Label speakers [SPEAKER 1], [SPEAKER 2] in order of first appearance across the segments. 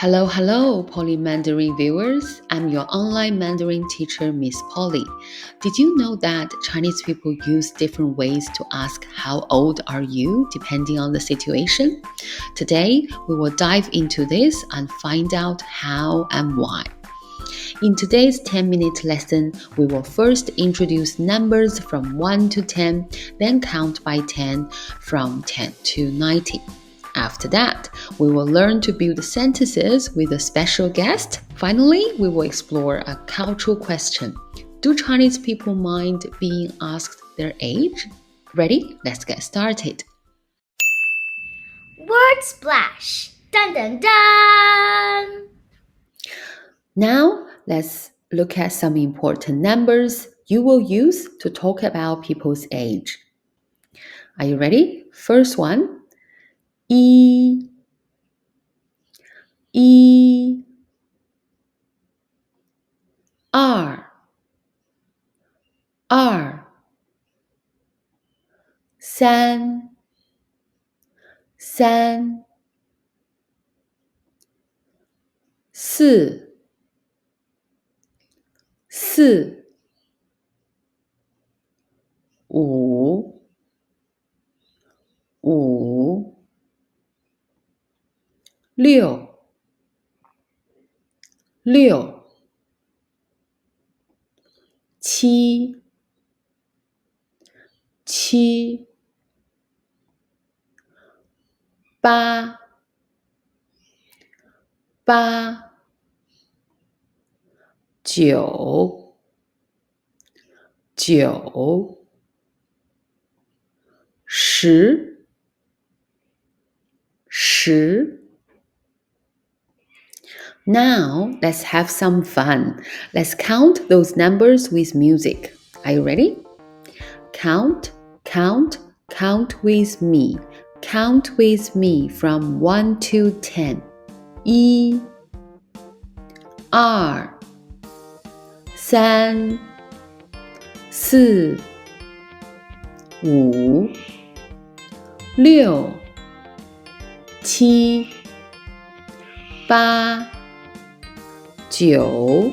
[SPEAKER 1] Hello, Polly Mandarin viewers. I'm your online Mandarin teacher, Miss Polly. Did you know that Chinese people use different ways to ask how old are you depending on the situation? Today, we will dive into this and find out how and why. In today's 10-minute lesson, we will first introduce numbers from 1 to 10, then count by 10 from 10 to 90. After that, we will learn to build sentences with a special guest. Finally, we will explore a cultural question. Do Chinese people mind being asked their age? Ready? Let's get started.
[SPEAKER 2] Word splash. Dun dun dun.
[SPEAKER 1] Now, let's look at some important numbers you will use to talk about people's age. Are you ready? First one. 一 二 三 四 五 六 七 八 九 十 Now, let's have some fun. Let's count those numbers with music. Are you ready? Count with me. Count with me from 1 to 10. 一 二 三 四 五 六 七 八 九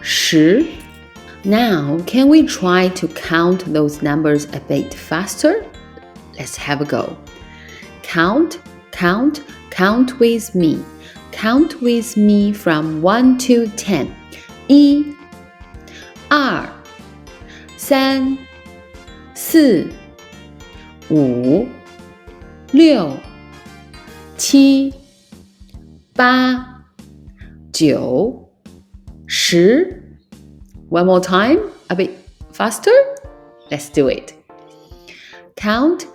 [SPEAKER 1] 十 Now, can we try to count those numbers a bit faster? Let's have a go. Count with me. Count with me from 1 to 10. 一 二 三 四 五 六 七 八 九 十 One more time, a bit faster. Let's do it. Count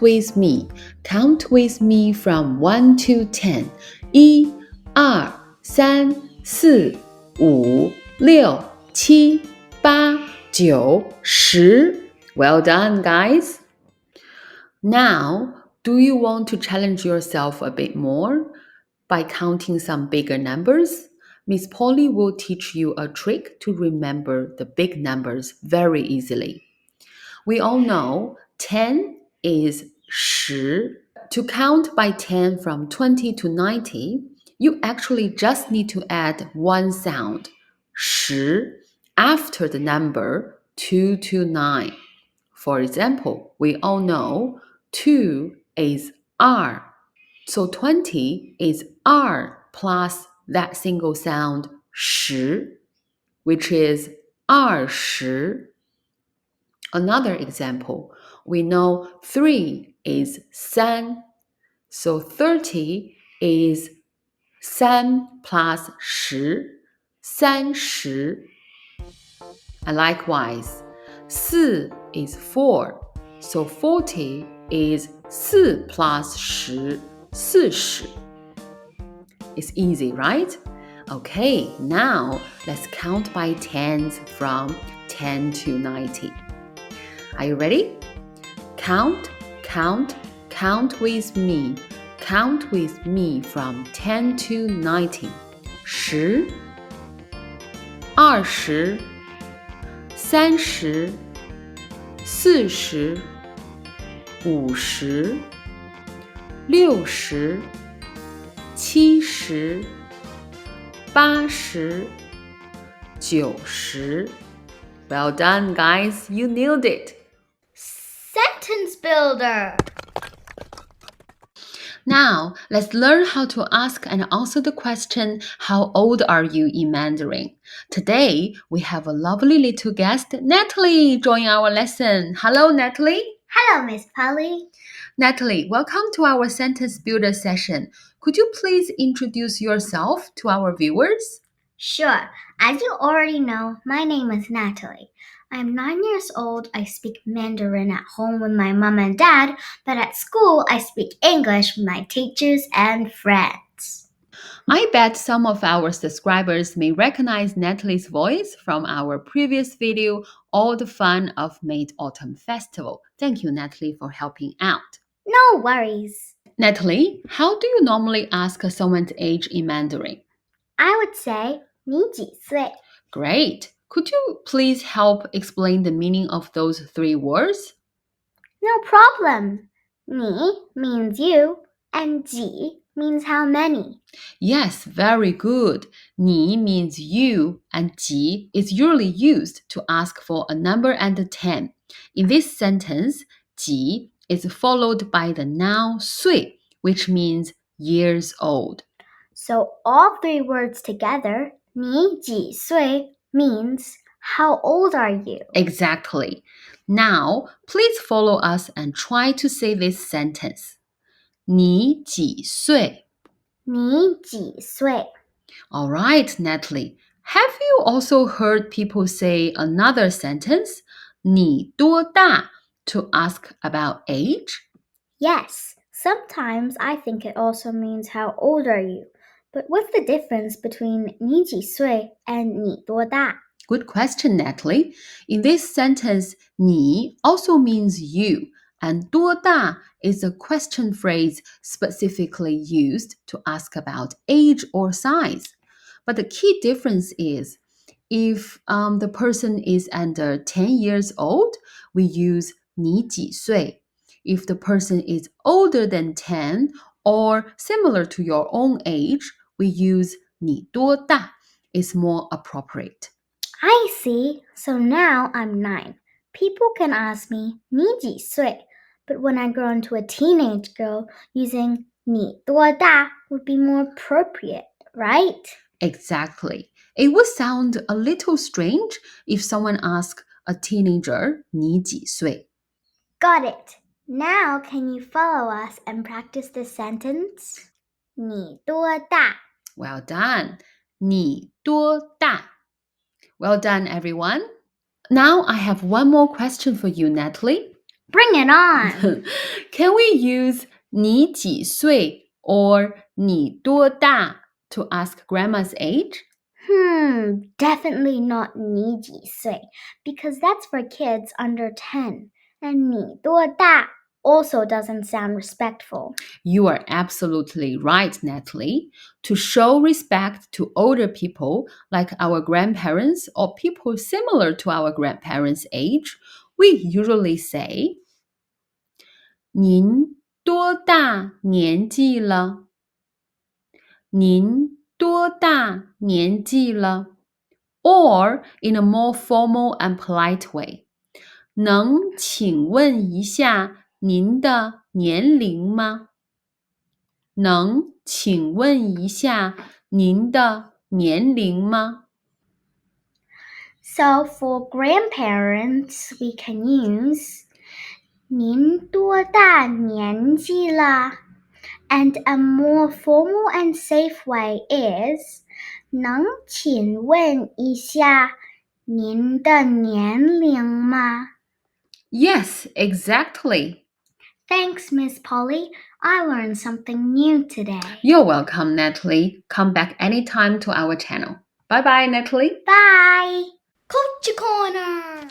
[SPEAKER 1] with me. Count with me from 1 to 10. 一 二 三 四 五 六 七 八 九 十 Well done, guys. Now, do you want to challenge yourself a bit more by counting some bigger numbers? Miss Polly will teach you a trick to remember the big numbers very easily. We all know 10 is 10. To count by 10 from 20 to 90, you actually just need to add one sound, 10, after the number 2 to 9. For example, we all know 2 is R. So 20 is R plus that single sound 10, which is 20. Another example, we know 3 is 3. So 30 is 3 plus 10, 30. And likewise, 4 is 4. So 40 is 4 plus 10, 40. It's easy, right? Okay, now let's count by tens from 10 to 90. Are you ready? Count with me. Count with me from 10 to 90. 10 20 30 40 50 60 70、80、90. Well done, guys. You nailed it.
[SPEAKER 2] Sentence builder.
[SPEAKER 1] Now, let's learn how to ask and answer the question, how old are you in Mandarin? Today, we have a lovely little guest, Natalie, join our lesson. Hello, Natalie.
[SPEAKER 2] Hello, Miss Polly.
[SPEAKER 1] Natalie, welcome to our sentence builder session. Could you please introduce yourself to our viewers?
[SPEAKER 2] Sure. As you already know, my name is Natalie. I'm 9 years old. I speak Mandarin at home with my mom and dad, but at school I speak English with my teachers and friends.
[SPEAKER 1] I bet some of our subscribers may recognize Natalie's voice from our previous video, All the Fun of Mid-Autumn Festival. Thank you, Natalie, for helping out.
[SPEAKER 2] No worries.
[SPEAKER 1] Natalie, how do you normally ask someone's age in Mandarin?
[SPEAKER 2] I would say 你几岁?
[SPEAKER 1] Great. Could you please help explain the meaning of those 3 words?
[SPEAKER 2] No problem. 你 means you, and 几 means how many.
[SPEAKER 1] Yes, very good. 你 means you, and 几 is usually used to ask for a number and a 10. In this sentence, 几 is followed by the noun 岁, which means years old.
[SPEAKER 2] So all 3 words together, 你几岁 means how old are you?
[SPEAKER 1] Exactly. Now, please follow us and try to say this sentence. 你几岁?
[SPEAKER 2] 你几岁?
[SPEAKER 1] All right, Natalie. Have you also heard people say another sentence, 你多大, to ask about age?
[SPEAKER 2] Yes, sometimes I think it also means how old are you. But what's the difference between 你几岁 and 你多大?
[SPEAKER 1] Good question, Natalie. In this sentence, 你 also means you, and 多大 is a question phrase specifically used to ask about age or size. But the key difference is if the person is under 10 years old, we use 你几岁. If the person is older than 10 or similar to your own age, we use 你多大. It's more appropriate.
[SPEAKER 2] I see. So now I'm 9. People can ask me 你几岁? But when I grow into a teenage girl, using 你多大 would be more appropriate, right?
[SPEAKER 1] Exactly. It would sound a little strange if someone asked a teenager 你几岁?
[SPEAKER 2] Got it. Now can you follow us and practice this sentence? 你多大?
[SPEAKER 1] Well done. 你多大? Well done, everyone. Now I have one more question for you, Natalie.
[SPEAKER 2] Bring it on.
[SPEAKER 1] Can we use 你几岁 or 你多大 to ask grandma's age?
[SPEAKER 2] Definitely not 你几岁 because that's for kids under 10. And 你多大 also doesn't sound respectful.
[SPEAKER 1] You are absolutely right, Natalie. To show respect to older people, like our grandparents or people similar to our grandparents' age, we usually say, 您多大年纪了?您多大年纪了? Or in a more formal and polite way, 能请问一下您的年龄吗?能请问一下您的年龄吗?
[SPEAKER 2] So for grandparents, we can use 您多大年纪了? And a more formal and safe way is 能请问一下您的年龄吗?
[SPEAKER 1] Yes, exactly.
[SPEAKER 2] Thanks, Miss Polly. I learned something new today.
[SPEAKER 1] You're welcome, Natalie. Come back anytime to our channel. Bye-bye, Natalie.
[SPEAKER 2] Bye. Culture Corner.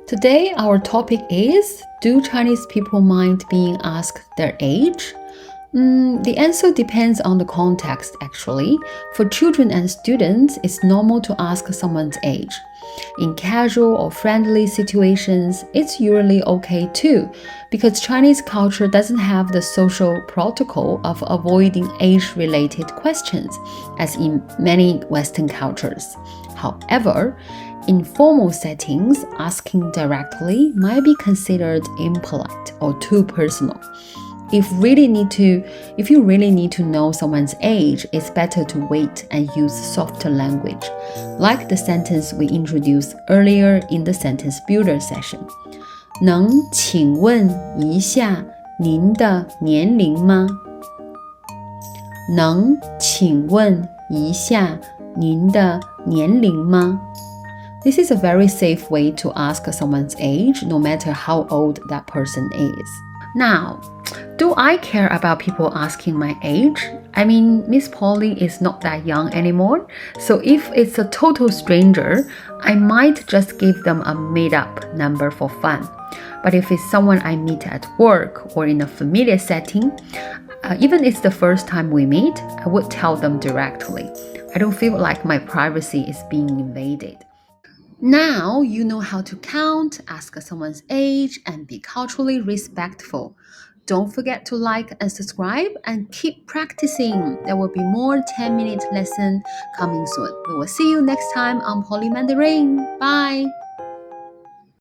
[SPEAKER 1] Today, our topic is, do Chinese people mind being asked their age? The answer depends on the context, actually. For children and students, it's normal to ask someone's age. In casual or friendly situations, it's usually okay too, because Chinese culture doesn't have the social protocol of avoiding age-related questions, as in many Western cultures. However, in formal settings, asking directly might be considered impolite or too personal. If you really need to know someone's age, it's better to wait and use softer language, like the sentence we introduced earlier in the sentence builder session. 能请问一下您的年龄吗？能请问一下您的年龄吗？ This is a very safe way to ask someone's age, no matter how old that person is. Now, do I care about people asking my age? I mean, Miss Polly is not that young anymore, so if it's a total stranger, I might just give them a made-up number for fun. But if it's someone I meet at work or in a familiar setting, even if it's the first time we meet, I would tell them directly. I don't feel like my privacy is being invaded. Now you know how to count, ask someone's age, and be culturally respectful. Don't forget to like and subscribe and keep practicing. There will be more 10-minute lesson coming soon. We will see you next time on Poly Mandarin. Bye.